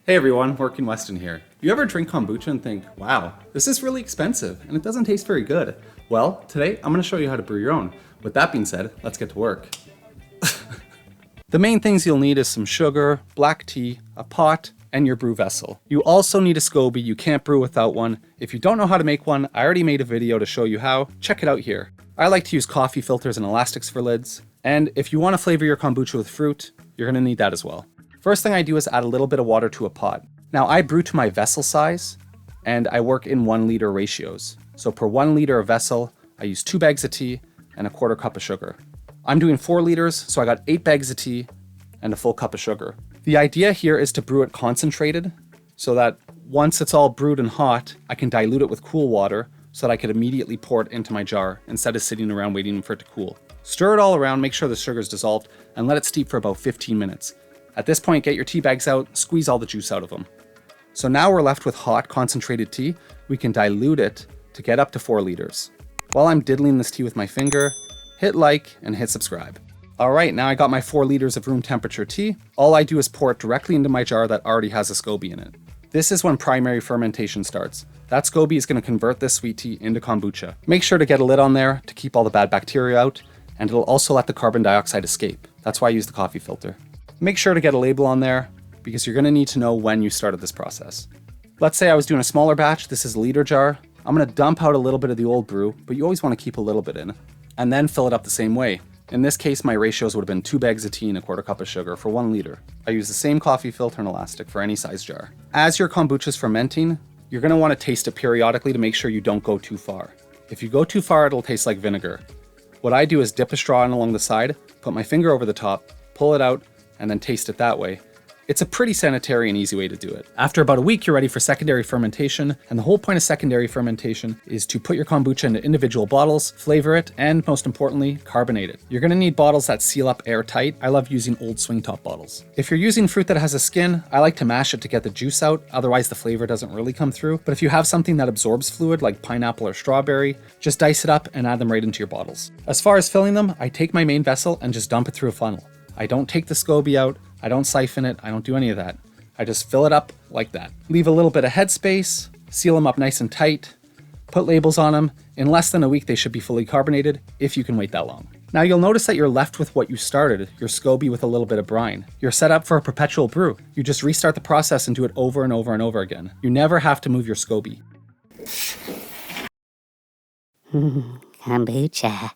Hey everyone, Working Weston here. You ever drink kombucha and think, wow, this is really expensive and it doesn't taste very good? Well, today I'm going to show you how to brew your own. With that being said, let's get to work. The main things you'll need is some sugar, black tea, a pot, and your brew vessel. You also need a Scoby, you can't brew without one. If you don't know how to make one, I already made a video to show you how. Check it out here. I like to use coffee filters and elastics for lids. And if you want to flavor your kombucha with fruit, you're going to need that as well. First thing I do is add a little bit of water to a pot. Now I brew to my vessel size and I work in 1 liter ratios. So per 1 liter of vessel, I use 2 bags of tea and a quarter cup of sugar. I'm doing 4 liters, so I got 8 bags of tea and a full cup of sugar. The idea here is to brew it concentrated so that once it's all brewed and hot, I can dilute it with cool water so that I could immediately pour it into my jar instead of sitting around waiting for it to cool. Stir it all around, make sure the sugar is dissolved, and let it steep for about 15 minutes. At this point, get your tea bags out, squeeze all the juice out of them. So now we're left with hot, concentrated tea. We can dilute it to get up to 4 liters. While I'm diddling this tea with my finger, hit like and hit subscribe. All right, now I got my 4 liters of room temperature tea. All I do is pour it directly into my jar that already has a Scoby in it. This is when primary fermentation starts. That Scoby is going to convert this sweet tea into kombucha. Make sure to get a lid on there to keep all the bad bacteria out, and it'll also let the carbon dioxide escape. That's why I use the coffee filter. Make sure to get a label on there because you're going to need to know when you started this process. Let's say I was doing a smaller batch. This is a liter jar. I'm going to dump out a little bit of the old brew, but you always want to keep a little bit in, and then fill it up the same way. In this case, my ratios would have been 2 bags of tea and a quarter cup of sugar for 1 liter. I use the same coffee filter and elastic for any size jar. As your kombucha is fermenting, you're going to want to taste it periodically to make sure you don't go too far. If you go too far, it'll taste like vinegar. What I do is dip a straw in along the side, put my finger over the top, pull it out, and then taste it that way. It's a pretty sanitary and easy way to do it. After about a week, you're ready for secondary fermentation, and the whole point of secondary fermentation is to put your kombucha into individual bottles, flavor it, and most importantly, carbonate it. You're gonna need bottles that seal up airtight. I love using old swing top bottles. If you're using fruit that has a skin, I like to mash it to get the juice out, otherwise the flavor doesn't really come through. But if you have something that absorbs fluid like pineapple or strawberry, just dice it up and add them right into your bottles. As far as filling them, I take my main vessel and just dump it through a funnel. I don't take the Scoby out, I don't siphon it, I don't do any of that. I just fill it up like that. Leave a little bit of headspace, seal them up nice and tight, put labels on them. In less than a week, they should be fully carbonated, if you can wait that long. Now you'll notice that you're left with what you started, your Scoby with a little bit of brine. You're set up for a perpetual brew. You just restart the process and do it over and over and over again. You never have to move your Scoby. Kombucha.